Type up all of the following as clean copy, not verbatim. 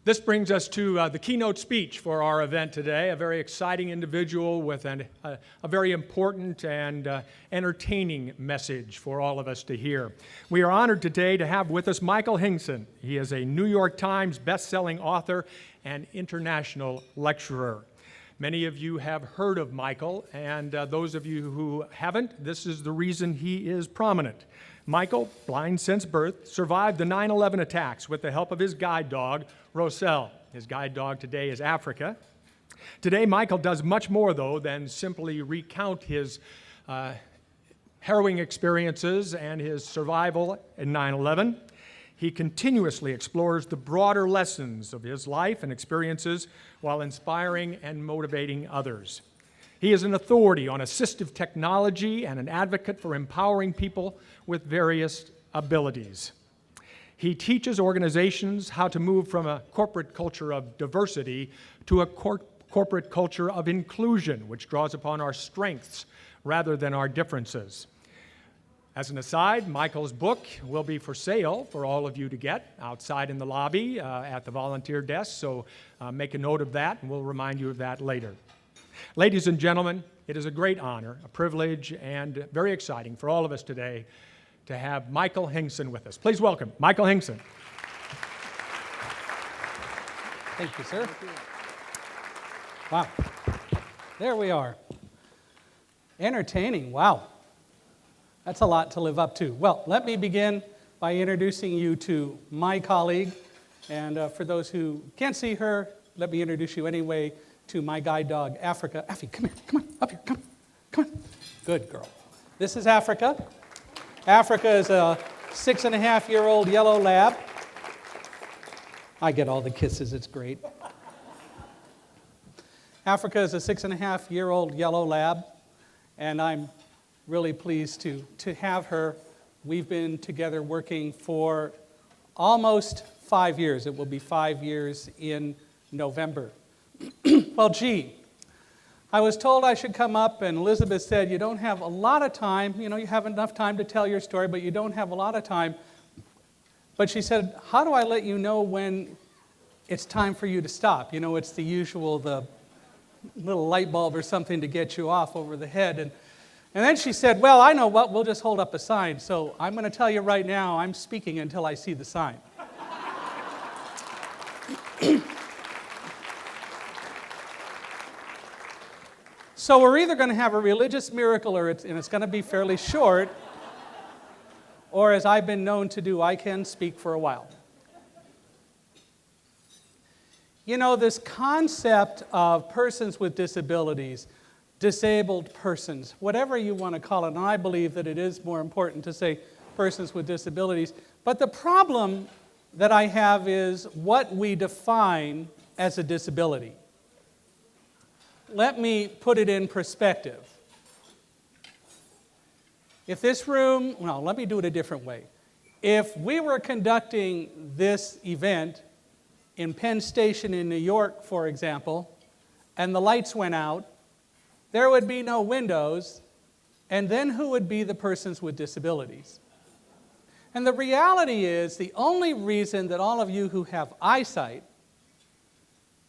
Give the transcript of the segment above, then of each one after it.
This brings us to the keynote speech for our event today, a very exciting individual with a very important and entertaining message for all of us to hear. We are honored today to have with us Michael Hingson. He is a New York Times best-selling author and international lecturer. Many of you have heard of Michael, and those of you who haven't, this is the reason he is prominent. Michael, blind since birth, survived the 9/11 attacks with the help of his guide dog, Roselle. His guide dog today is Africa. Today, Michael does much more, though, than simply recount his harrowing experiences and his survival in 9/11. He continuously explores the broader lessons of his life and experiences while inspiring and motivating others. He is an authority on assistive technology and an advocate for empowering people with various abilities. He teaches organizations how to move from a corporate culture of diversity to a corporate culture of inclusion, which draws upon our strengths rather than our differences. As an aside, Michael's book will be for sale for all of you to get outside in the lobby at the volunteer desk, so make a note of that, and we'll remind you of that later. Ladies and gentlemen, it is a great honor, a privilege, and very exciting for all of us today to have Michael Hingson with us. Please welcome Michael Hingson. Thank you, sir. Wow. There we are. Entertaining, wow. That's a lot to live up to. Well, let me begin by introducing you to my colleague. And for those who can't see her, let me introduce you anyway to my guide dog, Africa. Affie, come here, come on, up here, come on. Good girl. This is Africa. Africa is a 6.5-year-old yellow lab. I get all the kisses, it's great. Africa is a 6.5-year-old yellow lab, and I'm really pleased to have her. We've been together working for almost 5 years. It will be 5 years in November. Well, gee, I was told I should come up, and Elizabeth said, you don't have a lot of time. You know, you have enough time to tell your story, but you don't have a lot of time. But she said, how do I let you know when it's time for you to stop? You know, it's the usual, the little light bulb or something to get you off over the head. And then she said, well, I know what, we'll just hold up a sign. So I'm going to tell you right now, I'm speaking until I see the sign. So we're either going to have a religious miracle, and it's going to be fairly short, or as I've been known to do, I can speak for a while. You know, this concept of persons with disabilities, disabled persons, whatever you want to call it, and I believe that it is more important to say persons with disabilities, but the problem that I have is what we define as a disability. Let me put it in perspective. If this room, well, let me do it a different way. If we were conducting this event in Penn Station in New York, for example, and the lights went out, there would be no windows, and then who would be the persons with disabilities? And the reality is, the only reason that all of you who have eyesight,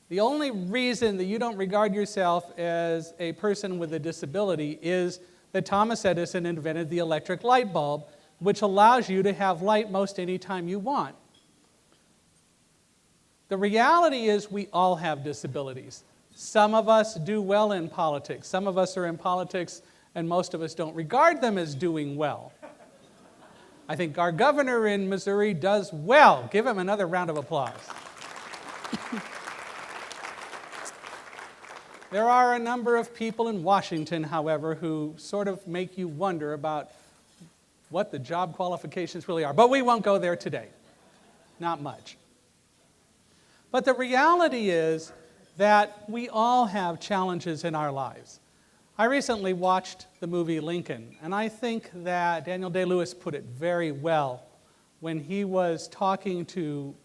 the only reason that you don't regard yourself as a person with a disability is that Thomas Edison invented the electric light bulb, which allows you to have light most any time you want. The reality is we all have disabilities. Some of us do well in politics. Some of us are in politics, and most of us don't regard them as doing well. I think our governor in Missouri does well. Give him another round of applause. There are a number of people in Washington, however, who sort of make you wonder about what the job qualifications really are. But we won't go there today. Not much. But the reality is that we all have challenges in our lives. I recently watched the movie Lincoln, and I think that Daniel Day-Lewis put it very well when he was talking to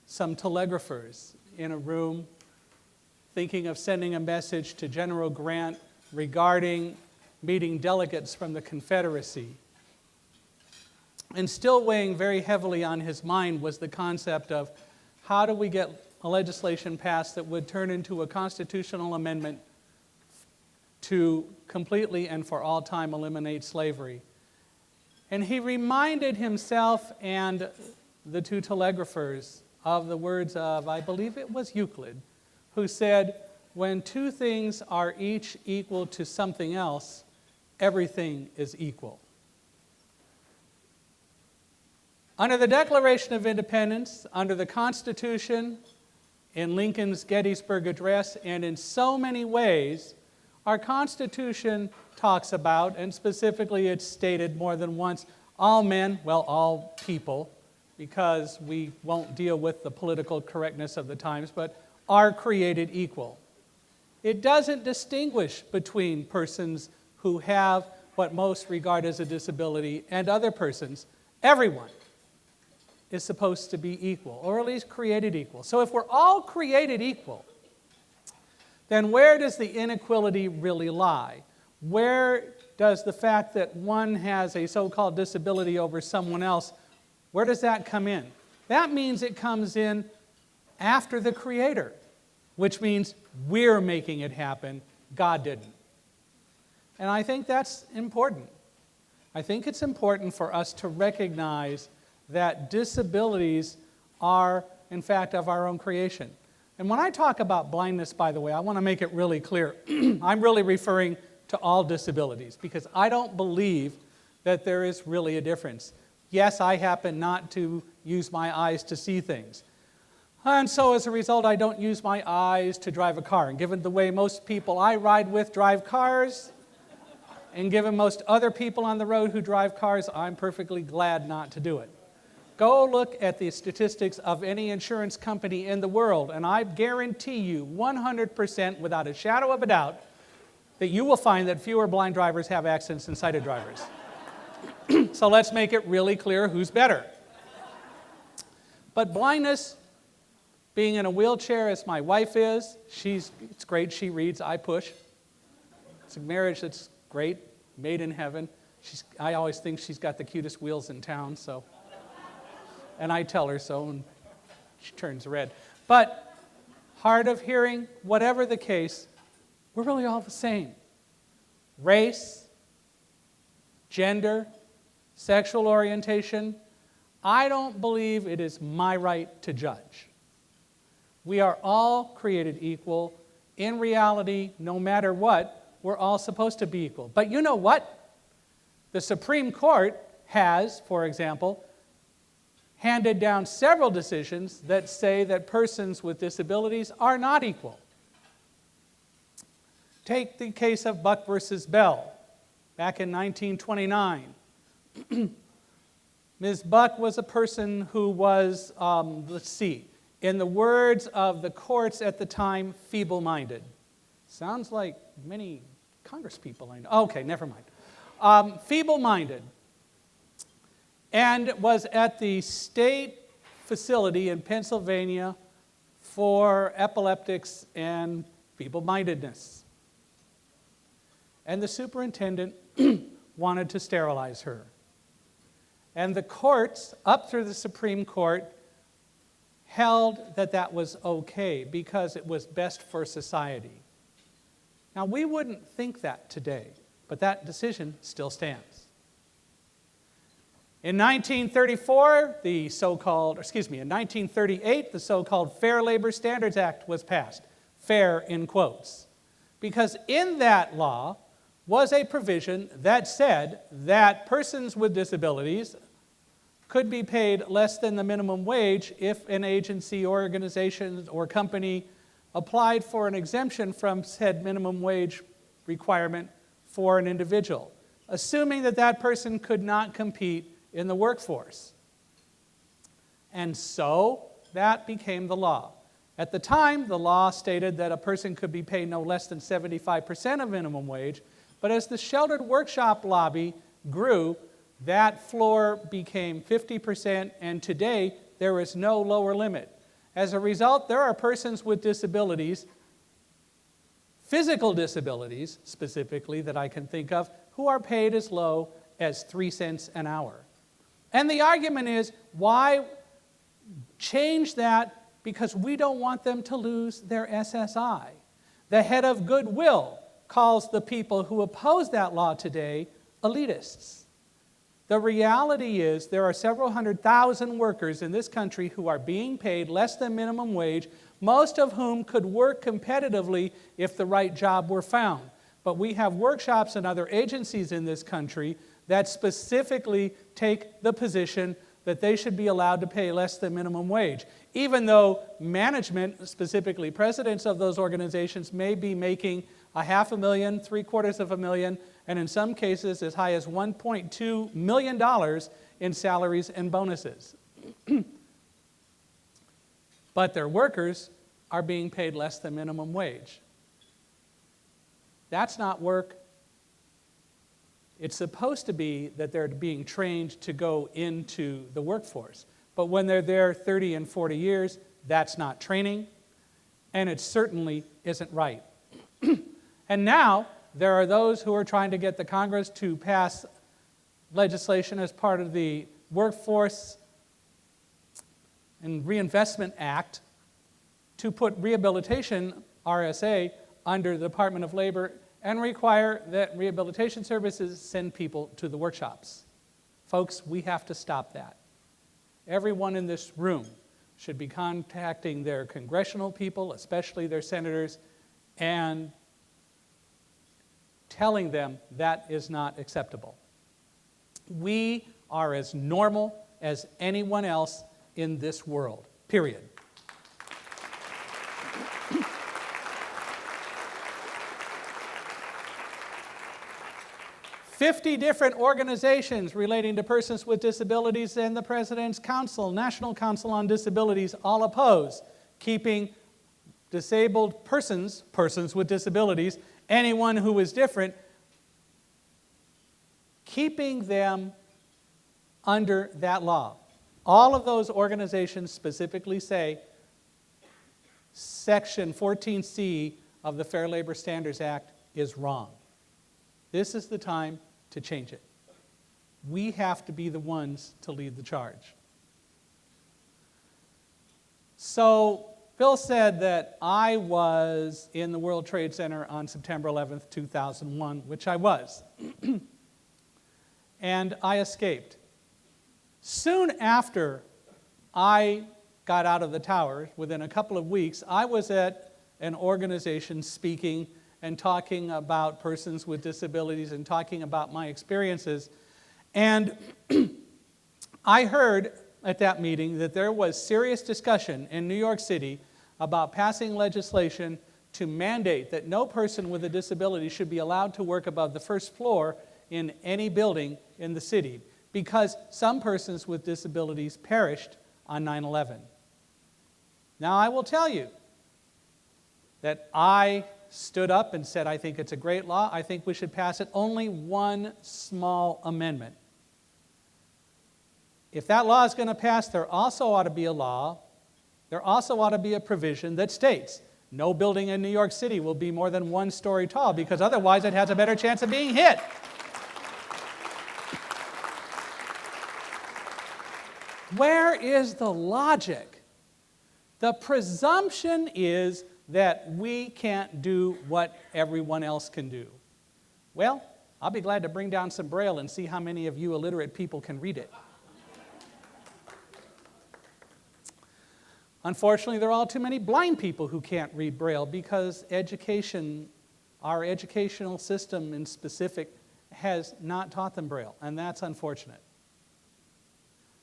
some telegraphers in a room thinking of sending a message to General Grant regarding meeting delegates from the Confederacy. And still weighing very heavily on his mind was the concept of how do we get a legislation passed that would turn into a constitutional amendment to completely and for all time eliminate slavery? And he reminded himself and the two telegraphers of the words of, I believe it was Euclid, who said, when two things are each equal to something else, everything is equal. Under the Declaration of Independence, under the Constitution, in Lincoln's Gettysburg Address, and in so many ways, our Constitution talks about, and specifically it's stated more than once, all men, well, all people, because we won't deal with the political correctness of the times, but are created equal. It doesn't distinguish between persons who have what most regard as a disability and other persons. Everyone is supposed to be equal, or at least created equal. So if we're all created equal, then where does the inequality really lie? Where does the fact that one has a so-called disability over someone else, where does that come in? That means it comes in after the Creator, which means we're making it happen, God didn't. And I think that's important. I think it's important for us to recognize that disabilities are, in fact, of our own creation. And when I talk about blindness, by the way, I want to make it really clear. I'm really referring to all disabilities because I don't believe that there is really a difference. Yes, I happen not to use my eyes to see things. And so as a result, I don't use my eyes to drive a car. And given the way most people I ride with drive cars, and given most other people on the road who drive cars, I'm perfectly glad not to do it. Go look at the statistics of any insurance company in the world, and I guarantee you 100% without a shadow of a doubt that you will find that fewer blind drivers have accidents than sighted drivers. So let's make it really clear who's better. But blindness, being in a wheelchair as my wife is, it's great, she reads, I push. It's a marriage that's great, made in heaven. I always think she's got the cutest wheels in town, so. And I tell her so, and she turns red. But hard of hearing, whatever the case, we're really all the same. Race, gender, sexual orientation, I don't believe it is my right to judge. We are all created equal. In reality, no matter what, we're all supposed to be equal. But you know what? The Supreme Court has, for example, handed down several decisions that say that persons with disabilities are not equal. Take the case of Buck versus Bell, back in 1929. Ms. Buck was a person who was, in the words of the courts at the time, feeble-minded. Sounds like many congresspeople I know. Okay, never mind. Feeble-minded. And was at the state facility in Pennsylvania for epileptics and feeble-mindedness. And the superintendent wanted to sterilize her. And the courts, up through the Supreme Court, held that that was okay because it was best for society. Now, we wouldn't think that today, but that decision still stands. In 1938, the so-called Fair Labor Standards Act was passed. Fair in quotes. Because in that law was a provision that said that persons with disabilities could be paid less than the minimum wage if an agency, organization, or company applied for an exemption from said minimum wage requirement for an individual, assuming that that person could not compete in the workforce. And so that became the law. At the time, the law stated that a person could be paid no less than 75% of minimum wage, but as the sheltered workshop lobby grew, that floor became 50%, and today there is no lower limit. As a result, there are persons with disabilities, physical disabilities specifically that I can think of, who are paid as low as 3 cents an hour. And the argument is, why change that because we don't want them to lose their SSI. The head of Goodwill calls the people who oppose that law today elitists. The reality is there are several 100,000 workers in this country who are being paid less than minimum wage, most of whom could work competitively if the right job were found. But we have workshops and other agencies in this country that specifically take the position that they should be allowed to pay less than minimum wage, even though management, specifically presidents of those organizations, may be making $500,000, $750,000, and in some cases as high as $1.2 million in salaries and bonuses. But their workers are being paid less than minimum wage. That's not work. It's supposed to be that they're being trained to go into the workforce. But when they're there 30 and 40 years, that's not training, and it certainly isn't right. And now, there are those who are trying to get the Congress to pass legislation as part of the Workforce and Reinvestment Act to put rehabilitation, RSA, under the Department of Labor and require that rehabilitation services send people to the workshops. Folks, we have to stop that. Everyone in this room should be contacting their congressional people, especially their senators, and telling them that is not acceptable. We are as normal as anyone else in this world, period. 50 different organizations relating to persons with disabilities and the President's Council, National Council on Disabilities, all oppose keeping disabled persons with disabilities, anyone who is different, keeping them under that law. All of those organizations specifically say Section 14C of the Fair Labor Standards Act is wrong. This is the time to change it. We have to be the ones to lead the charge. So Bill said that I was in the World Trade Center on September 11th, 2001, which I was. And I escaped. Soon after I got out of the tower, within a couple of weeks, I was at an organization speaking and talking about persons with disabilities and talking about my experiences. And I heard at that meeting that there was serious discussion in New York City about passing legislation to mandate that no person with a disability should be allowed to work above the first floor in any building in the city because some persons with disabilities perished on 9/11. Now, I will tell you that I stood up and said, I think it's a great law. I think we should pass it. Only one small amendment. If that law is going to pass, there also ought to be a law, there also ought to be a provision that states no building in New York City will be more than 1 story tall because otherwise it has a better chance of being hit. Where is the logic? The presumption is that we can't do what everyone else can do. Well, I'll be glad to bring down some Braille and see how many of you illiterate people can read it. Unfortunately, there are all too many blind people who can't read Braille because our educational system in specific, has not taught them Braille, and that's unfortunate.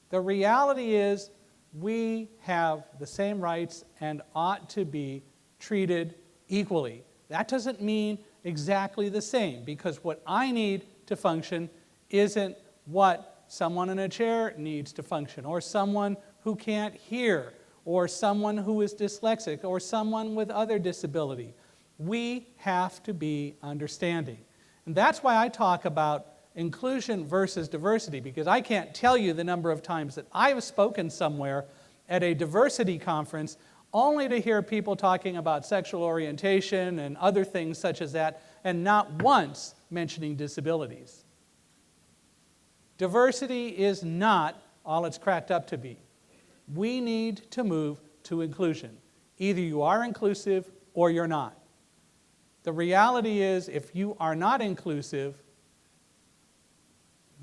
The reality is we have the same rights and ought to be treated equally. That doesn't mean exactly the same, because what I need to function isn't what someone in a chair needs to function, or someone who can't hear, or someone who is dyslexic, or someone with other disability. We have to be understanding. And that's why I talk about inclusion versus diversity, because I can't tell you the number of times that I have spoken somewhere at a diversity conference only to hear people talking about sexual orientation and other things such as that, and not once mentioning disabilities. Diversity is not all it's cracked up to be. We need to move to inclusion. Either you are inclusive or you're not. The reality is, if you are not inclusive,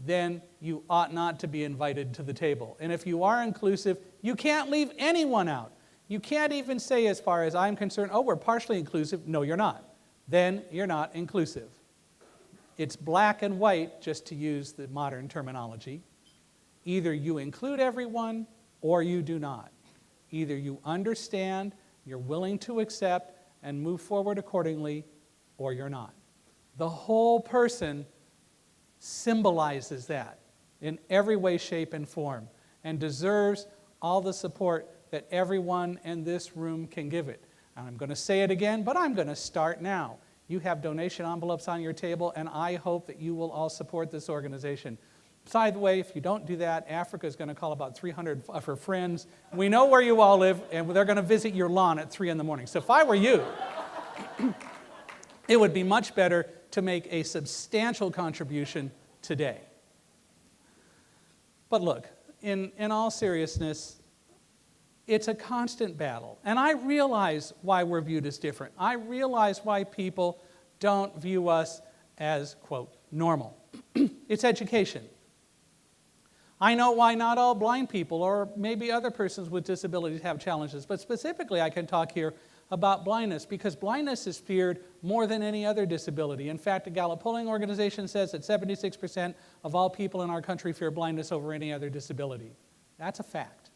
then you ought not to be invited to the table. And if you are inclusive, you can't leave anyone out. You can't even say, as far as I'm concerned, oh, we're partially inclusive. No, you're not. Then you're not inclusive. It's black and white, just to use the modern terminology. Either you include everyone or you do not. Either you understand, you're willing to accept, and move forward accordingly, or you're not. The whole person symbolizes that in every way, shape, and form, and deserves all the support that everyone in this room can give it. And I'm going to say it again, but I'm going to start now. You have donation envelopes on your table, and I hope that you will all support this organization. By the way, if you don't do that, Africa is going to call about 300 of her friends. We know where you all live, and they're going to visit your lawn at 3 in the morning. So if I were you, it would be much better to make a substantial contribution today. But look, in all seriousness, it's a constant battle. And I realize why we're viewed as different. I realize why people don't view us as, quote, normal. It's education. I know why not all blind people or maybe other persons with disabilities have challenges, but specifically I can talk here about blindness, because blindness is feared more than any other disability. In fact, a Gallup polling organization says that 76% of all people in our country fear blindness over any other disability. That's a fact.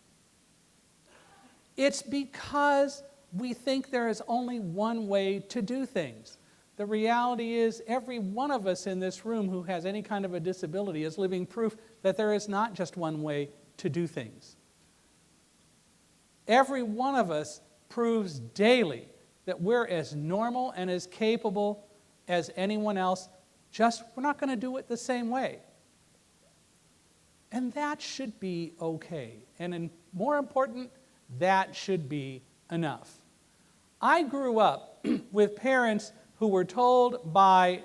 It's because we think there is only one way to do things. The reality is every one of us in this room who has any kind of a disability is living proof that there is not just one way to do things. Every one of us proves daily that we're as normal and as capable as anyone else, just we're not going to do it the same way. And that should be okay. And more important, that should be enough. I grew up with parents who were told by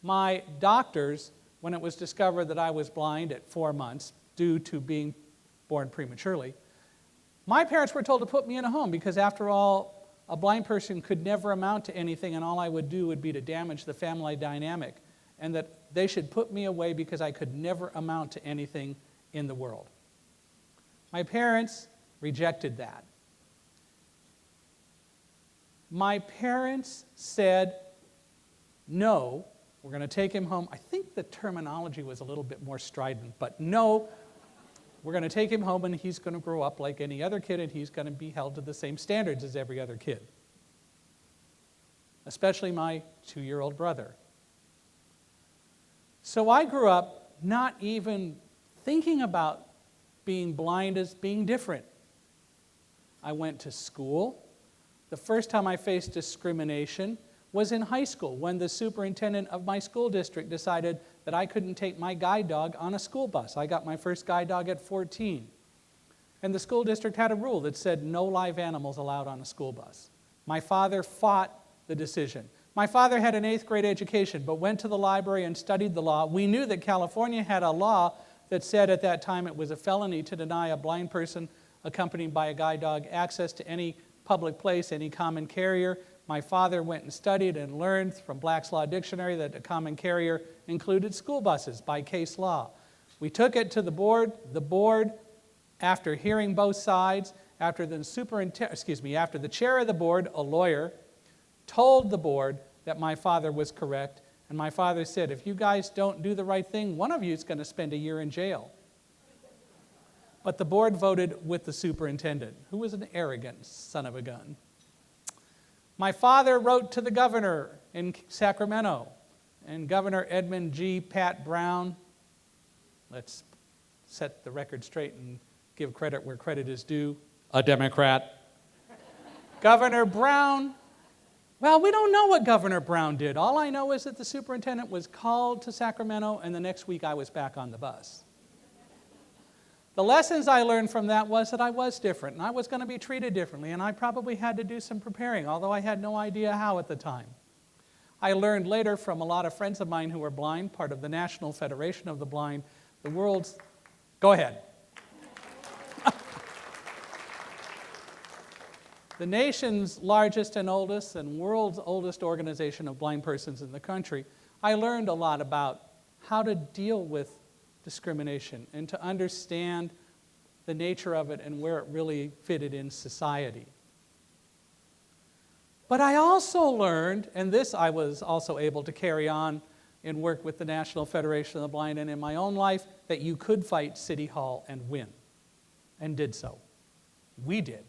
my doctors when it was discovered that I was blind at 4 months due to being born prematurely. My parents were told to put me in a home because, after all, a blind person could never amount to anything, and all I would do would be to damage the family dynamic, and that they should put me away because I could never amount to anything in the world. My parents rejected that. My parents said, no, we're going to take him home. I think the terminology was a little bit more strident, but no, we're going to take him home and he's going to grow up like any other kid and he's going to be held to the same standards as every other kid, especially my 2-year-old brother. So I grew up not even thinking about being blind as being different. I went to school. The first time I faced discrimination was in high school when the superintendent of my school district decided that I couldn't take my guide dog on a school bus. I got my first guide dog at 14. And the school district had a rule that said no live animals allowed on a school bus. My father fought the decision. My father had an 8th grade education, but went to the library and studied the law. We knew that California had a law that said at that time it was a felony to deny a blind person accompanied by a guide dog access to any public place, any common carrier. My father went and studied and learned from Black's Law Dictionary that a common carrier included school buses by case law. We took it to the board. The board, after hearing both sides, after the chair of the board, a lawyer, told the board that my father was correct, and my father said, if you guys don't do the right thing, one of you is going to spend a year in jail. But the board voted with the superintendent, who was an arrogant son of a gun. My father wrote to the governor in Sacramento, and Governor Edmund G. Pat Brown, let's set the record straight and give credit where credit is due, a Democrat. Governor Brown, well, we don't know what Governor Brown did. All I know is that the superintendent was called to Sacramento, and the next week I was back on the bus. The lessons I learned from that was that I was different, and I was going to be treated differently, and I probably had to do some preparing, although I had no idea how at the time. I learned later from a lot of friends of mine who were blind, part of the National Federation of the Blind, the world's... Go ahead. the nation's largest and oldest and world's oldest organization of blind persons in the country, I learned a lot about how to deal with discrimination and to understand the nature of it and where it really fitted in society. But I also learned, and this I was also able to carry on in work with the National Federation of the Blind and in my own life, that you could fight City Hall and win, and did so. We did.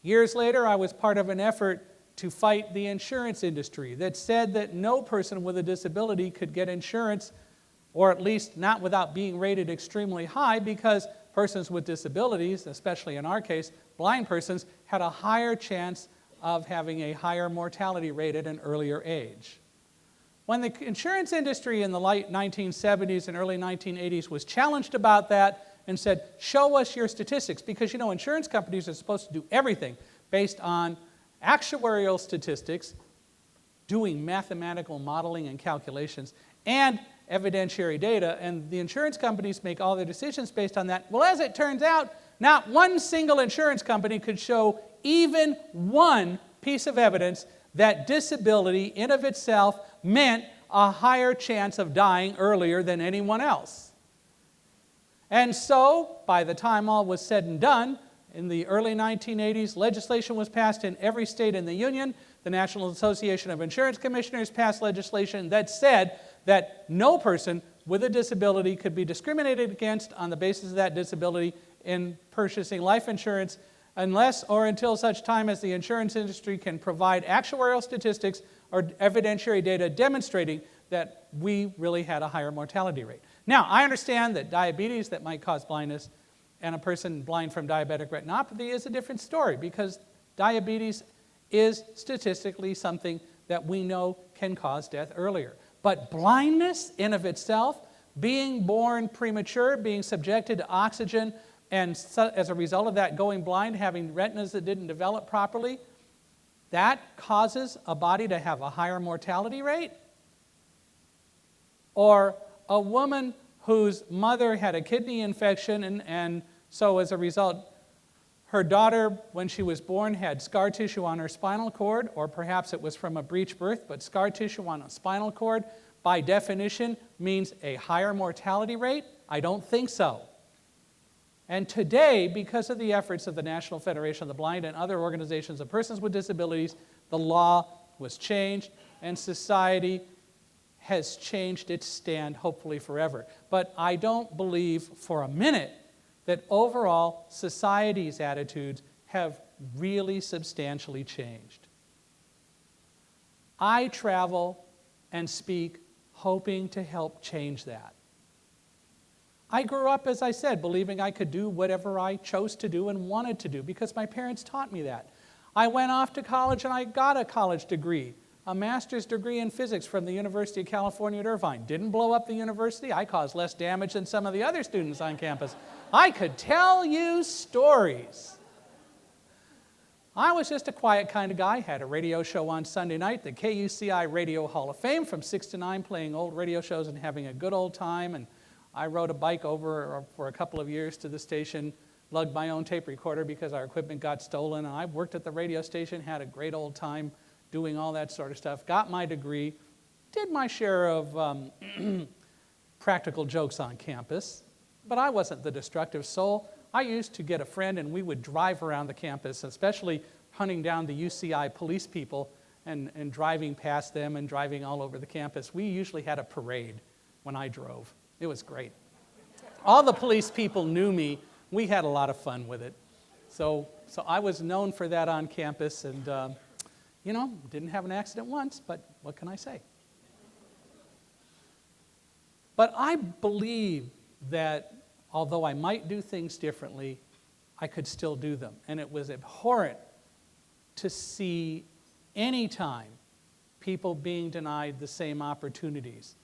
Years later, I was part of an effort to fight the insurance industry that said that no person with a disability could get insurance, or at least not without being rated extremely high, because persons with disabilities, especially in our case, blind persons, had a higher chance of having a higher mortality rate at an earlier age. When the insurance industry in the late 1970s and early 1980s was challenged about that and said, show us your statistics, because insurance companies are supposed to do everything based on actuarial statistics, doing mathematical modeling and calculations, and evidentiary data, and the insurance companies make all their decisions based on that. Well, as it turns out, not one single insurance company could show even one piece of evidence that disability in of itself meant a higher chance of dying earlier than anyone else. And so, by the time all was said and done, in the early 1980s, legislation was passed in every state in the Union. The National Association of Insurance Commissioners passed legislation that said that no person with a disability could be discriminated against on the basis of that disability in purchasing life insurance unless or until such time as the insurance industry can provide actuarial statistics or evidentiary data demonstrating that we really had a higher mortality rate. Now, I understand that diabetes that might cause blindness and a person blind from diabetic retinopathy is a different story, because diabetes is statistically something that we know can cause death earlier. But blindness in of itself, being born premature, being subjected to oxygen, and as a result of that going blind, having retinas that didn't develop properly, that causes a body to have a higher mortality rate? Or a woman whose mother had a kidney infection and so as a result, her daughter, when she was born, had scar tissue on her spinal cord, or perhaps it was from a breech birth, but scar tissue on a spinal cord, by definition, means a higher mortality rate? I don't think so. And today, because of the efforts of the National Federation of the Blind and other organizations of persons with disabilities, the law was changed, and society has changed its stand, hopefully forever. But I don't believe for a minute that overall society's attitudes have really substantially changed. I travel and speak hoping to help change that. I grew up, as I said, believing I could do whatever I chose to do and wanted to do because my parents taught me that. I went off to college and I got a college degree, a master's degree in physics from the University of California at Irvine. Didn't blow up the university. I caused less damage than some of the other students on campus. I could tell you stories. I was just a quiet kind of guy, had a radio show on Sunday night, the KUCI Radio Hall of Fame, from 6 to 9, playing old radio shows and having a good old time. And I rode a bike over for a couple of years to the station, lugged my own tape recorder because our equipment got stolen. And I worked at the radio station, had a great old time doing all that sort of stuff, got my degree, did my share of practical jokes on campus. But I wasn't the destructive soul. I used to get a friend and we would drive around the campus, especially hunting down the UCI police people and driving past them and driving all over the campus. We usually had a parade when I drove. It was great. All the police people knew me. We had a lot of fun with it. So I was known for that on campus and, didn't have an accident once, but what can I say? But I believe that although I might do things differently, I could still do them. And it was abhorrent to see any time people being denied the same opportunities.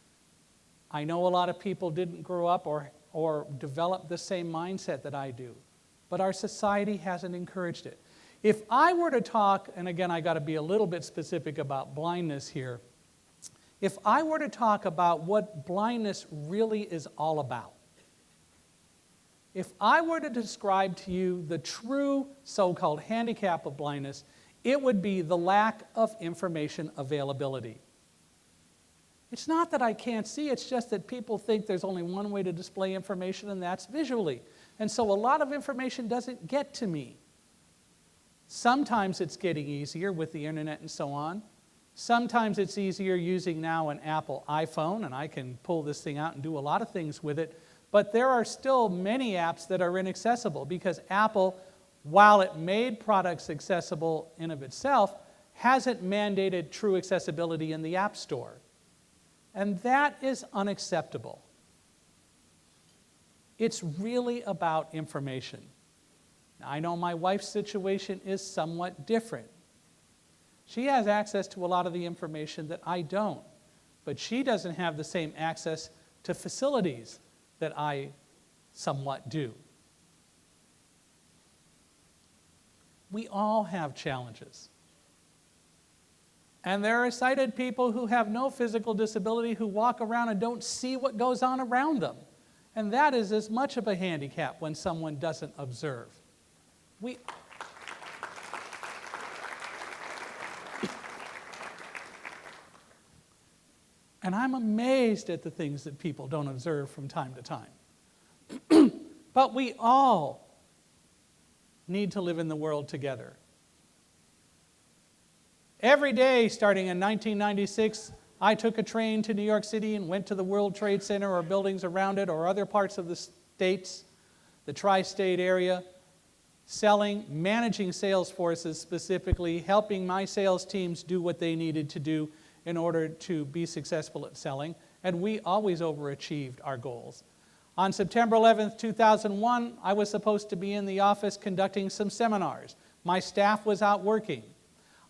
I know a lot of people didn't grow up or develop the same mindset that I do, but our society hasn't encouraged it. If I were to talk, and again, I got to be a little bit specific about blindness here. If I were to talk about what blindness really is all about, If I were to describe to you the true so-called handicap of blindness, it would be the lack of information availability. It's not that I can't see, it's just that people think there's only one way to display information, and that's visually. And so a lot of information doesn't get to me. Sometimes it's getting easier with the internet and so on. Sometimes it's easier using now an Apple iPhone, and I can pull this thing out and do a lot of things with it. But there are still many apps that are inaccessible because Apple, while it made products accessible in of itself, hasn't mandated true accessibility in the App Store. And that is unacceptable. It's really about information. Now, I know my wife's situation is somewhat different. She has access to a lot of the information that I don't, but she doesn't have the same access to facilities that I somewhat do. We all have challenges. And there are sighted people who have no physical disability who walk around and don't see what goes on around them. And that is as much of a handicap when someone doesn't observe. And I'm amazed at the things that people don't observe from time to time. But we all need to live in the world together. Every day, starting in 1996, I took a train to New York City and went to the World Trade Center or buildings around it or other parts of the states, the tri-state area, selling, managing sales forces specifically, helping my sales teams do what they needed to do in order to be successful at selling, and we always overachieved our goals. On September 11th, 2001, I was supposed to be in the office conducting some seminars. My staff was out working.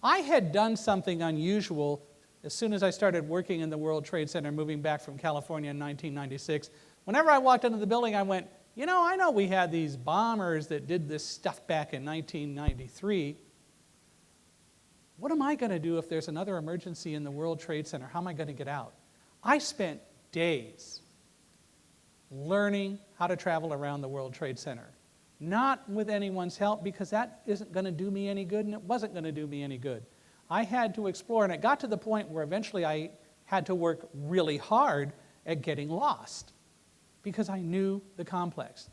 I had done something unusual as soon as I started working in the World Trade Center, moving back from California in 1996. Whenever I walked into the building, I went, you know, I know we had these bombers that did this stuff back in 1993. What am I going to do if there's another emergency in the World Trade Center? How am I going to get out? I spent days learning how to travel around the World Trade Center. Not with anyone's help, because that isn't going to do me any good, and it wasn't going to do me any good. I had to explore, and it got to the point where eventually I had to work really hard at getting lost because I knew the complex.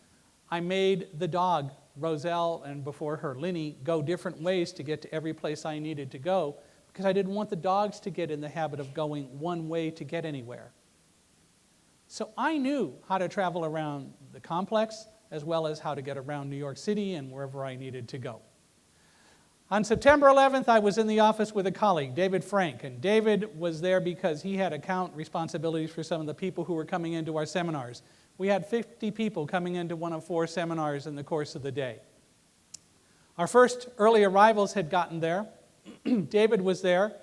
I made the dog, Roselle, and before her, Linny, go different ways to get to every place I needed to go because I didn't want the dogs to get in the habit of going one way to get anywhere. So I knew how to travel around the complex as well as how to get around New York City and wherever I needed to go. On September 11th, I was in the office with a colleague, David Frank, and David was there because he had account responsibilities for some of the people who were coming into our seminars. We had 50 people coming into one of 4 seminars in the course of the day. Our first early arrivals had gotten there. David was there.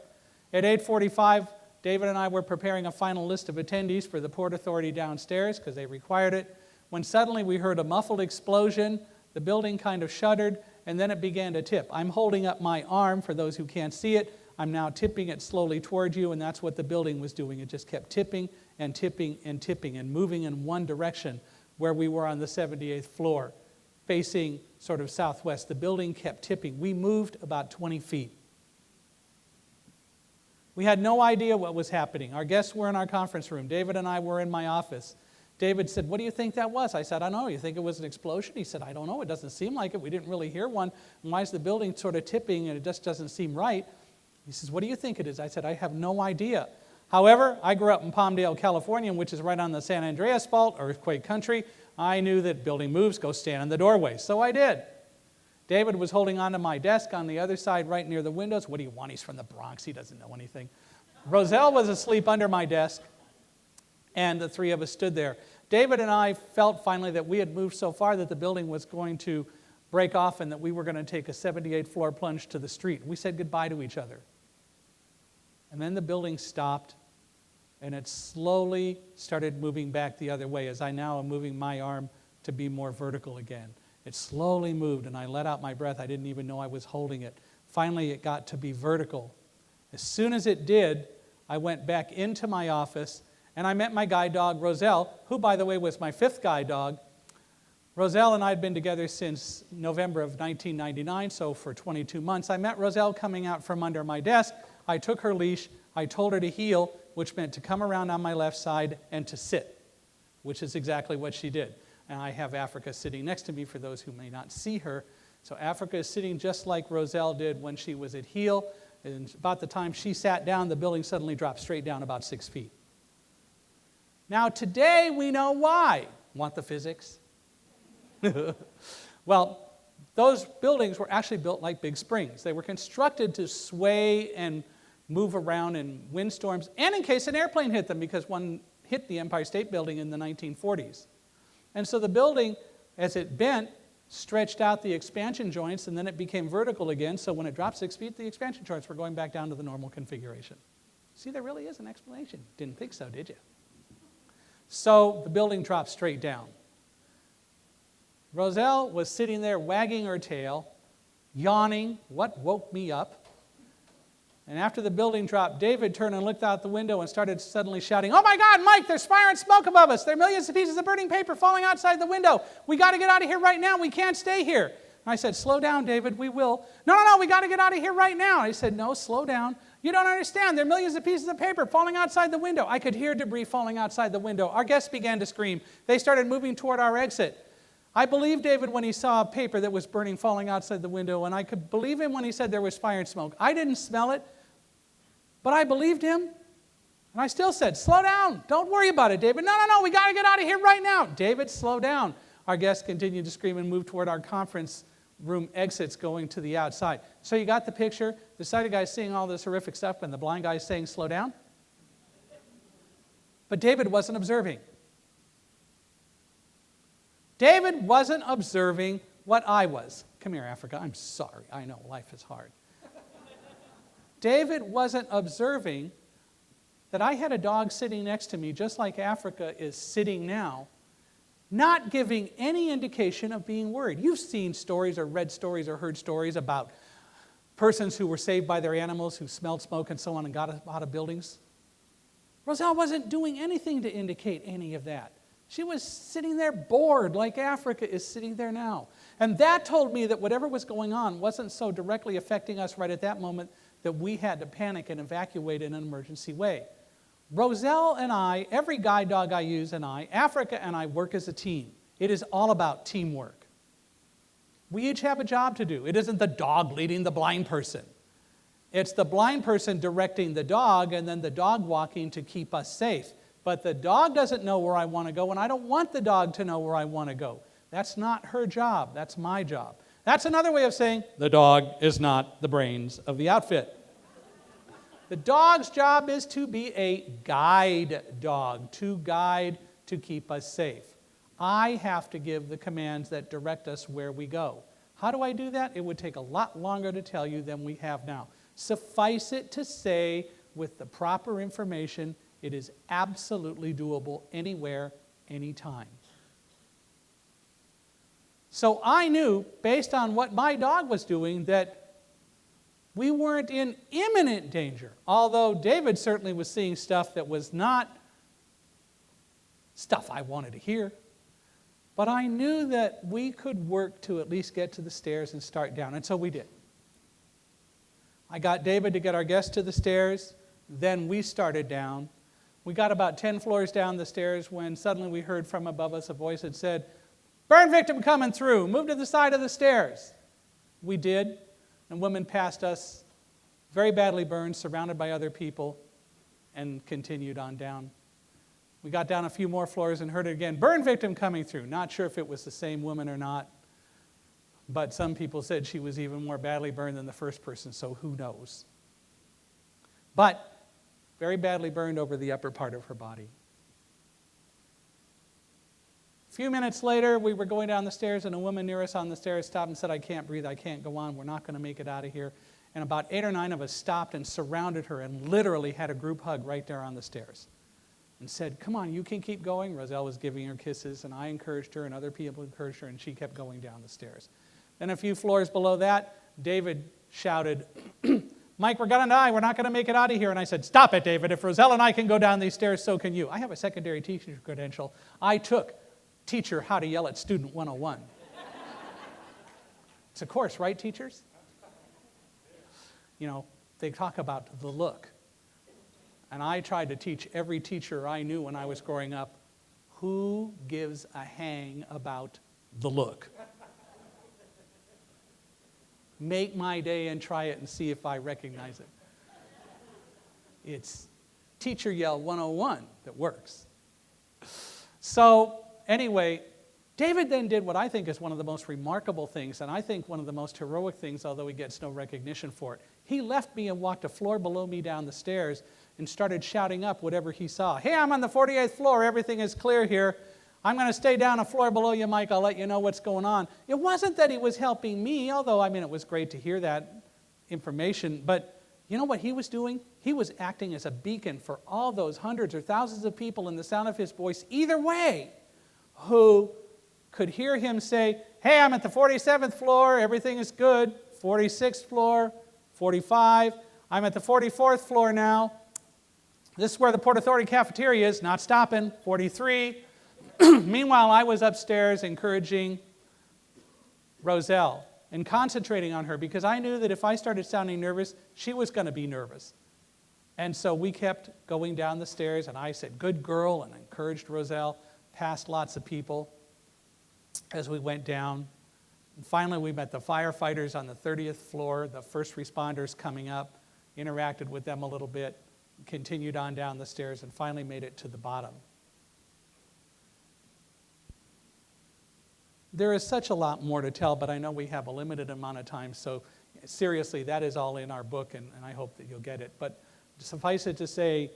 At 8:45, David and I were preparing a final list of attendees for the Port Authority downstairs because they required it, when suddenly we heard a muffled explosion. The building kind of shuddered, and then it began to tip. I'm holding up my arm for those who can't see it. I'm now tipping it slowly toward you, and that's what the building was doing. It just kept tipping and tipping and tipping and moving in one direction where we were on the 78th floor, facing sort of southwest. The building kept tipping. We moved about 20 feet. We had no idea what was happening. Our guests were in our conference room. David and I were in my office. David said, "What do you think that was?" I said, "I don't know. You think it was an explosion?" He said, "I don't know. It doesn't seem like it. We didn't really hear one. And why is the building sort of tipping and it just doesn't seem right?" He says, "What do you think it is?" I said, "I have no idea." However, I grew up in Palmdale, California, which is right on the San Andreas Fault, earthquake country. I knew that building moves, go stand in the doorway. So I did. David was holding onto my desk on the other side right near the windows. What do you want? He's from the Bronx. He doesn't know anything. Roselle was asleep under my desk, and the 3 of us stood there. David and I felt finally that we had moved so far that the building was going to break off and that we were going to take a 78-floor plunge to the street. We said goodbye to each other. And then the building stopped, and it slowly started moving back the other way as I now am moving my arm to be more vertical again. It slowly moved, and I let out my breath. I didn't even know I was holding it. Finally, it got to be vertical. As soon as it did, I went back into my office, and I met my guide dog, Roselle, who, by the way, was my 5th guide dog. Roselle and I had been together since November of 1999, so for 22 months. I met Roselle coming out from under my desk. I took her leash. I told her to heel, which meant to come around on my left side and to sit, which is exactly what she did. And I have Africa sitting next to me for those who may not see her. So Africa is sitting just like Roselle did when she was at heel. And about the time she sat down, the building suddenly dropped straight down about 6 feet. Now today we know why. Want the physics? Well, those buildings were actually built like big springs. They were constructed to sway and move around in windstorms and in case an airplane hit them, because one hit the Empire State Building in the 1940s. And so the building, as it bent, stretched out the expansion joints, and then it became vertical again, so when it dropped 6 feet, the expansion joints were going back down to the normal configuration. See, there really is an explanation. Didn't think so, did you? So the building dropped straight down. Roselle was sitting there wagging her tail, yawning, what woke me up. And after the building dropped, David turned and looked out the window and started suddenly shouting, "Oh my God, Mike, there's fire and smoke above us. There are millions of pieces of burning paper falling outside the window. We got to get out of here right now. We can't stay here." And I said, "Slow down, David, we will." No, we got to get out of here right now." I said, "No, slow down. You don't understand. There are millions of pieces of paper falling outside the window." I could hear debris falling outside the window. Our guests began to scream. They started moving toward our exit. I believed David when he saw a paper that was burning falling outside the window, and I could believe him when he said there was fire and smoke. I didn't smell it, but I believed him. And I still said, "Slow down. Don't worry about it, David." No, we got to get out of here right now." "David, slow down." Our guests continued to scream and move toward our conference room exits going to the outside. So you got the picture? The sighted guy's seeing all this horrific stuff and the blind guy's saying, "Slow down." But David wasn't observing. David wasn't observing what I was. Come here, Africa. I'm sorry. I know life is hard. David wasn't observing that I had a dog sitting next to me, just like Africa is sitting now, not giving any indication of being worried. You've seen stories or read stories or heard stories about persons who were saved by their animals, who smelled smoke and so on and got out of buildings. Roselle wasn't doing anything to indicate any of that. She was sitting there bored like Africa is sitting there now. And that told me that whatever was going on wasn't so directly affecting us right at that moment that we had to panic and evacuate in an emergency way. Roselle and I, every guide dog I use and I, Africa and I work as a team. It is all about teamwork. We each have a job to do. It isn't the dog leading the blind person. It's the blind person directing the dog and then the dog walking to keep us safe. But the dog doesn't know where I want to go, and I don't want the dog to know where I want to go. That's not her job. That's my job. That's another way of saying the dog is not the brains of the outfit. The dog's job is to be a guide dog, to guide, to keep us safe. I have to give the commands that direct us where we go. How do I do that? It would take a lot longer to tell you than we have now. Suffice it to say, with the proper information, it is absolutely doable anywhere, anytime. So I knew, based on what my dog was doing, that we weren't in imminent danger, although David certainly was seeing stuff that was not stuff I wanted to hear. But I knew that we could work to at least get to the stairs and start down, and so we did. I got David to get our guests to the stairs, then we started down. We got about 10 floors down the stairs when suddenly we heard from above us a voice that said, "Burn victim coming through, move to the side of the stairs." We did, and women passed us, very badly burned, surrounded by other people, and continued on down. We got down a few more floors and heard it again, "Burn victim coming through." Not sure if it was the same woman or not, but some people said she was even more badly burned than the first person, so who knows. But very badly burned over the upper part of her body. A few minutes later, we were going down the stairs, and a woman near us on the stairs stopped and said, "I can't breathe, I can't go on, we're not going to make it out of here." And about 8 or 9 of us stopped and surrounded her and literally had a group hug right there on the stairs and said, "Come on, you can keep going." Roselle was giving her kisses, and I encouraged her, and other people encouraged her, and she kept going down the stairs. Then a few floors below that, David shouted, "Mike, we're going to die. We're not going to make it out of here." And I said, "Stop it, David. If Roselle and I can go down these stairs, so can you." I have a secondary teaching credential. I took teacher how to yell at student 101. It's a course, right, teachers? You know, they talk about the look. And I tried to teach every teacher I knew when I was growing up, who gives a hang about the look? Make my day and try it and see if I recognize it. It's teacher yell 101 that works. So anyway, David then did what I think is one of the most remarkable things, and I think one of the most heroic things, although he gets no recognition for it. He left me and walked a floor below me down the stairs and started shouting up whatever he saw. Hey, I'm on the 48th floor. Everything is clear here. I'm going to stay down a floor below you, Mike. I'll let you know what's going on. It wasn't that he was helping me, although, I mean, it was great to hear that information. But you know what he was doing? He was acting as a beacon for all those hundreds or thousands of people in the sound of his voice, either way, who could hear him say, hey, I'm at the 47th floor. Everything is good. 46th floor, 45. I'm at the 44th floor now. This is where the Port Authority cafeteria is. Not stopping. 43. Meanwhile, I was upstairs encouraging Roselle and concentrating on her because I knew that if I started sounding nervous, she was going to be nervous. And so we kept going down the stairs, and I said, good girl, and encouraged Roselle, past lots of people as we went down. And finally, we met the firefighters on the 30th floor, the first responders coming up, interacted with them a little bit, continued on down the stairs, and finally made it to the bottom. There is such a lot more to tell, but I know we have a limited amount of time, so seriously, that is all in our book, and I hope that you'll get it. But suffice it to say,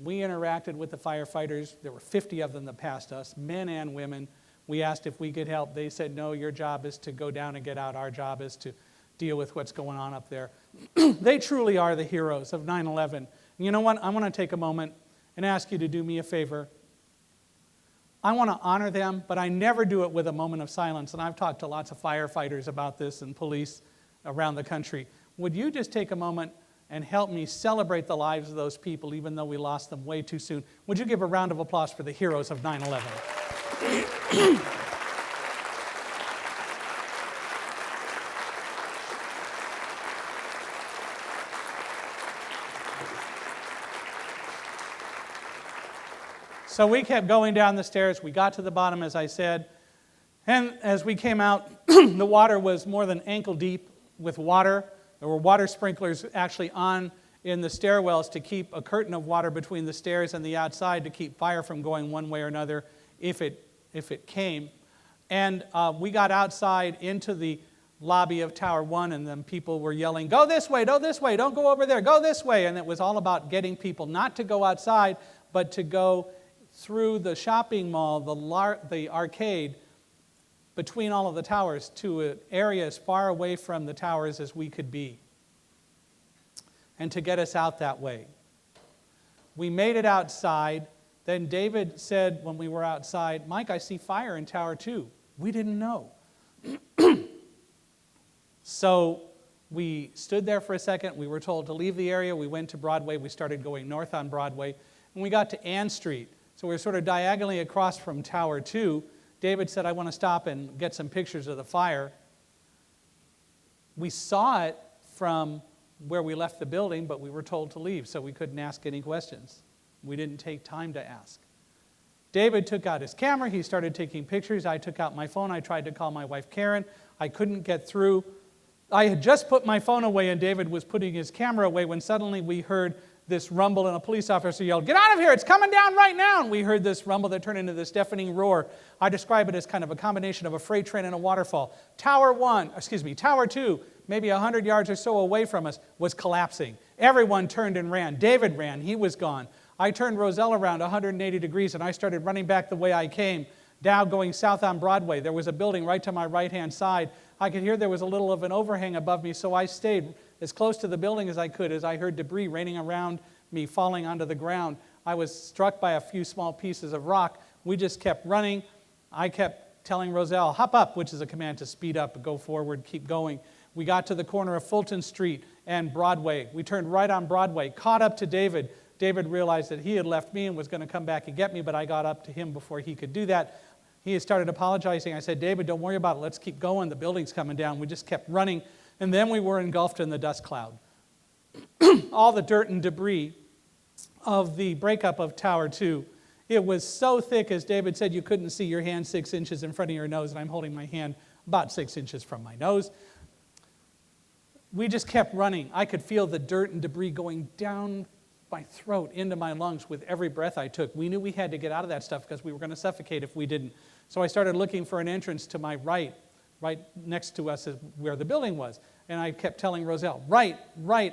we interacted with the firefighters. There were 50 of them that passed us, men and women. We asked if we could help. They said, no, your job is to go down and get out. Our job is to deal with what's going on up there. They truly are the heroes of 9/11. And you know what? I want to take a moment and ask you to do me a favor. I want to honor them, but I never do it with a moment of silence. And I've talked to lots of firefighters about this and police around the country. Would you just take a moment and help me celebrate the lives of those people, even though we lost them way too soon? Would you give a round of applause for the heroes of 9/11? So we kept going down the stairs. We got to the bottom, as I said. And as we came out, the water was more than ankle deep with water. There were water sprinklers actually on in the stairwells to keep a curtain of water between the stairs and the outside to keep fire from going one way or another if it came. And we got outside into the lobby of Tower 1, and then people were yelling, go this way, don't go over there, go this way. And it was all about getting people not to go outside, but to go through the shopping mall, the arcade, between all of the towers to an area as far away from the towers as we could be, and to get us out that way. We made it outside. Then David said when we were outside, Mike, I see fire in Tower 2. We didn't know. So we stood there for a second. We were told to leave the area. We went to Broadway. We started going north on Broadway. And we got to Ann Street. So we were sort of diagonally across from Tower 2. David said, I want to stop and get some pictures of the fire. We saw it from where we left the building, but we were told to leave, so we couldn't ask any questions. We didn't take time to ask. David took out his camera. He started taking pictures. I took out my phone. I tried to call my wife, Karen. I couldn't get through. I had just put my phone away, and David was putting his camera away when suddenly we heard this rumble, and a police officer yelled, get out of here, it's coming down right now. And we heard this rumble that turned into this deafening roar. I describe it as kind of a combination of a freight train and a waterfall. Tower 2, maybe 100 yards or so away from us, was collapsing. Everyone turned and ran. David ran, he was gone. I turned Roselle around 180 degrees, and I started running back the way I came, down going south on Broadway. There was a building right to my right-hand side. I could hear there was a little of an overhang above me, so I stayed as close to the building as I could as I heard debris raining around me, falling onto the ground. I was struck by a few small pieces of rock. We just kept running. I kept telling Roselle, hop up, which is a command to speed up, go forward, keep going. We got to the corner of Fulton Street and Broadway. We turned right on Broadway, caught up to David. David realized that he had left me and was going to come back and get me, but I got up to him before he could do that. He had started apologizing. I said, David, don't worry about it. Let's keep going. The building's coming down. We just kept running. And then we were engulfed in the dust cloud. All the dirt and debris of the breakup of Tower 2. It was so thick, as David said, you couldn't see your hand 6 inches in front of your nose, and I'm holding my hand about 6 inches from my nose. We just kept running. I could feel the dirt and debris going down my throat into my lungs with every breath I took. We knew we had to get out of that stuff because we were going to suffocate if we didn't. So I started looking for an entrance to my right next to us is where the building was. And I kept telling Roselle, right,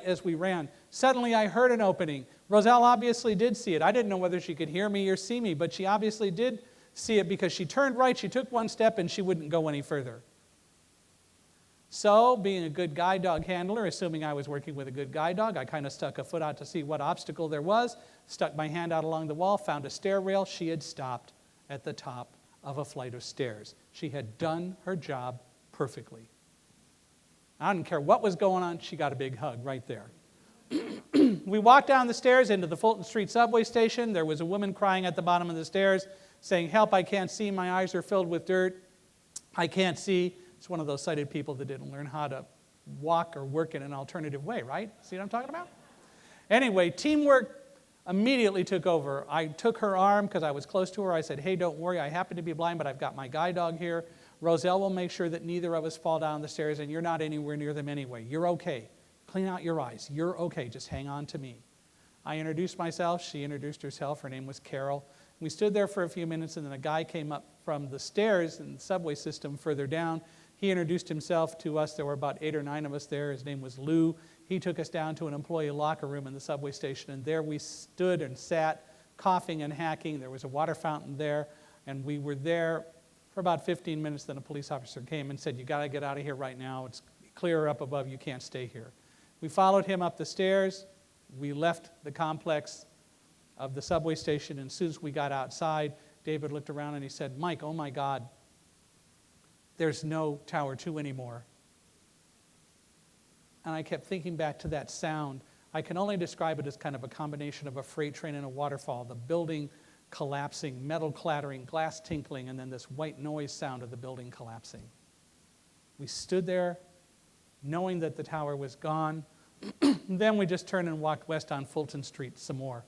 as we ran. Suddenly I heard an opening. Roselle obviously did see it. I didn't know whether she could hear me or see me, but she obviously did see it because she turned right, she took one step, and she wouldn't go any further. So, being a good guide dog handler, assuming I was working with a good guide dog, I kind of stuck a foot out to see what obstacle there was, stuck my hand out along the wall, found a stair rail. She had stopped at the top of a flight of stairs. She had done her job perfectly. I didn't care what was going on, she got a big hug right there. We walked down the stairs into the Fulton Street subway station. There was a woman crying at the bottom of the stairs saying, help, I can't see, my eyes are filled with dirt, I can't see. It's one of those sighted people that didn't learn how to walk or work in an alternative way, right? See what I'm talking about? Anyway, teamwork immediately took over. I took her arm because I was close to her. I said, hey, don't worry, I happen to be blind, but I've got my guide dog here. Roselle will make sure that neither of us fall down the stairs, and you're not anywhere near them anyway. You're okay. Clean out your eyes. You're okay. Just hang on to me. I introduced myself. She introduced herself. Her name was Carol. We stood there for a few minutes, and then a guy came up from the stairs in the subway system further down. He introduced himself to us. There were about 8 or 9 of us there. His name was Lou. He took us down to an employee locker room in the subway station, and there we stood and sat, coughing and hacking. There was a water fountain there, and we were there for about 15 minutes. Then a police officer came and said, you got to get out of here right now. It's clear up above. You can't stay here. We followed him up the stairs. We left the complex of the subway station, and as soon as we got outside, David looked around and he said, Mike, oh my God, there's no Tower 2 anymore. And I kept thinking back to that sound. I can only describe it as kind of a combination of a freight train and a waterfall, the building collapsing, metal clattering, glass tinkling, and then this white noise sound of the building collapsing. We stood there knowing that the tower was gone. Then we just turned and walked west on Fulton Street some more.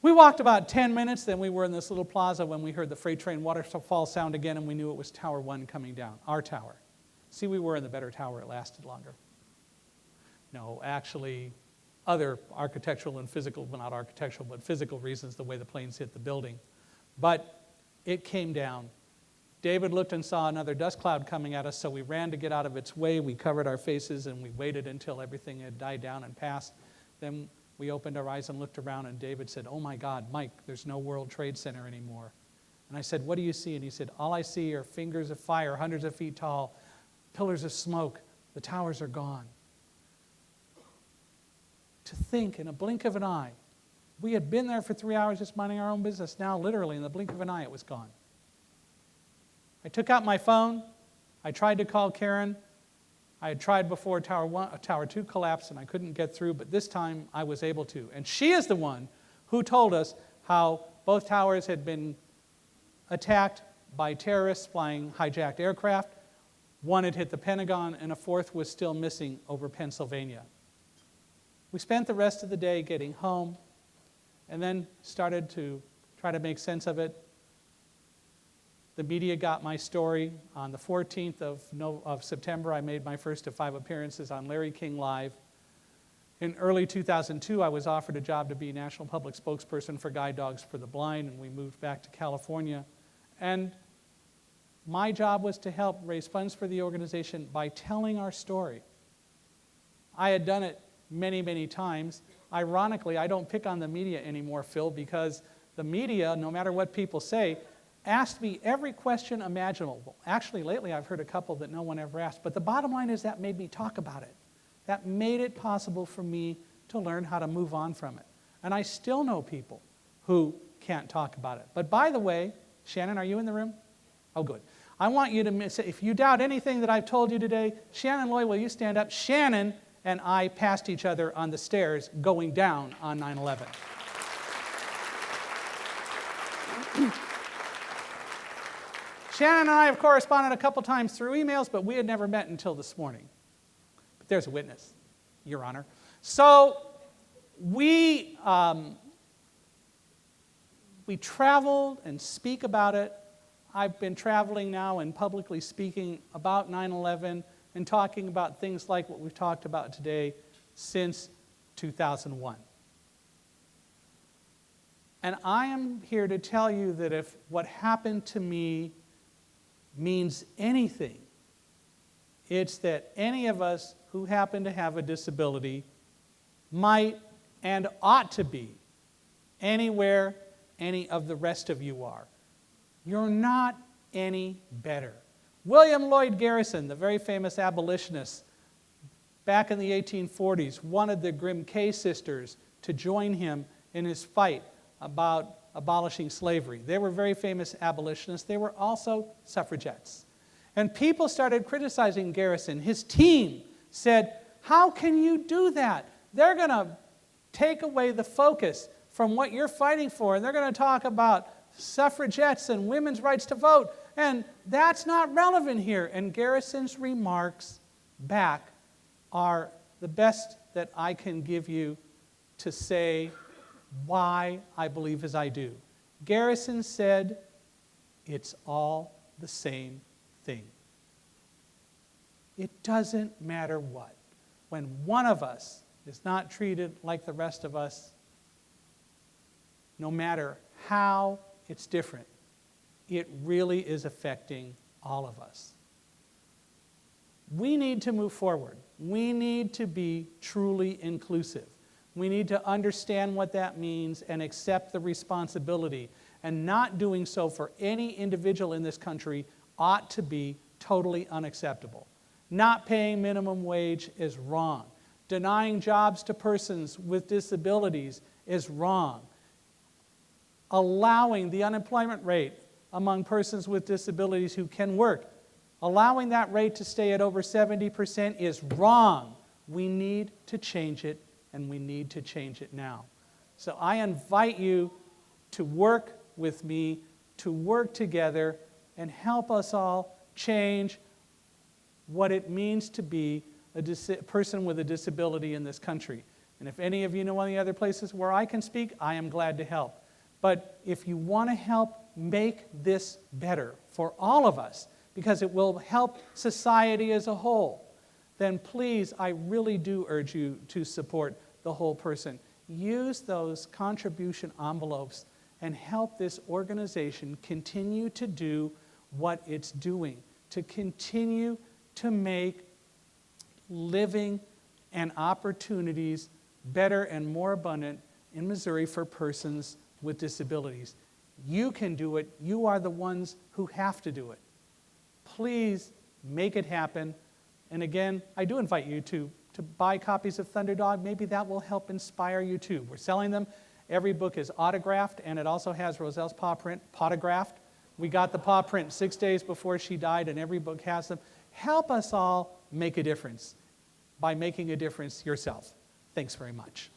We walked about 10 minutes, then we were in this little plaza when we heard the freight train waterfall sound again, and we knew it was Tower 1 coming down, our tower. See, we were in the better tower, it lasted longer. No, actually, other architectural and physical, well, not architectural, but physical reasons, the way the planes hit the building. But it came down. David looked and saw another dust cloud coming at us, so we ran to get out of its way. We covered our faces, and we waited until everything had died down and passed. Then we opened our eyes and looked around, and David said, oh my God, Mike, there's no World Trade Center anymore. And I said, what do you see? And he said, all I see are fingers of fire, hundreds of feet tall, pillars of smoke. The towers are gone. To think in a blink of an eye, we had been there for 3 hours just minding our own business. Now, literally, in the blink of an eye, it was gone. I took out my phone. I tried to call Karen. I had tried before Tower 2 collapsed, and I couldn't get through, but this time I was able to. And she is the one who told us how both towers had been attacked by terrorists flying hijacked aircraft. One had hit the Pentagon, and a fourth was still missing over Pennsylvania. We spent the rest of the day getting home, and then started to try to make sense of it. The media got my story. On the 14th of September, I made my first of 5 appearances on Larry King Live. In early 2002, I was offered a job to be national public spokesperson for Guide Dogs for the Blind, and we moved back to California. And my job was to help raise funds for the organization by telling our story. I had done it many, many times. Ironically, I don't pick on the media anymore, Phil, because the media, no matter what people say, asked me every question imaginable. Actually, lately I've heard a couple that no one ever asked. But the bottom line is that made me talk about it. That made it possible for me to learn how to move on from it. And I still know people who can't talk about it. But by the way, Shannon, are you in the room? Oh, good. I want you to say, if you doubt anything that I've told you today, Shannon Loy, will you stand up? Shannon and I passed each other on the stairs going down on 9/11. Shannon and I have corresponded a couple times through emails, but we had never met until this morning. But there's a witness, Your Honor. So we traveled and speak about it. I've been traveling now and publicly speaking about 9/11 and talking about things like what we've talked about today since 2001. And I am here to tell you that if what happened to me means anything, it's that any of us who happen to have a disability might and ought to be anywhere any of the rest of you are. You're not any better. William Lloyd Garrison, the very famous abolitionist, back in the 1840s, wanted the Grimm K sisters to join him in his fight about abolishing slavery. They were very famous abolitionists. They were also suffragettes. And people started criticizing Garrison. His team said, "How can you do that? They're going to take away the focus from what you're fighting for, and they're going to talk about suffragettes and women's rights to vote, and that's not relevant here." And Garrison's remarks back are the best that I can give you to say why I believe as I do. Garrison said, "It's all the same thing." It doesn't matter what. When one of us is not treated like the rest of us, no matter how it's different, it really is affecting all of us. We need to move forward. We need to be truly inclusive. We need to understand what that means and accept the responsibility. And not doing so for any individual in this country ought to be totally unacceptable. Not paying minimum wage is wrong. Denying jobs to persons with disabilities is wrong. Allowing the unemployment rate among persons with disabilities who can work, allowing that rate to stay at over 70% is wrong. We need to change it, and we need to change it now. So I invite you to work with me, to work together, and help us all change what it means to be a person with a disability in this country. And if any of you know any other places where I can speak, I am glad to help. But if you want to help make this better for all of us, because it will help society as a whole, then please, I really do urge you to support the whole person. Use those contribution envelopes and help this organization continue to do what it's doing, to continue to make living and opportunities better and more abundant in Missouri for persons with disabilities. You can do it. You are the ones who have to do it. Please make it happen. And again, I do invite you to buy copies of Thunderdog. Maybe that will help inspire you too. We're selling them. Every book is autographed, and it also has Roselle's paw print, potographed. We got the paw print 6 days before she died, and every book has them. Help us all make a difference by making a difference yourself. Thanks very much.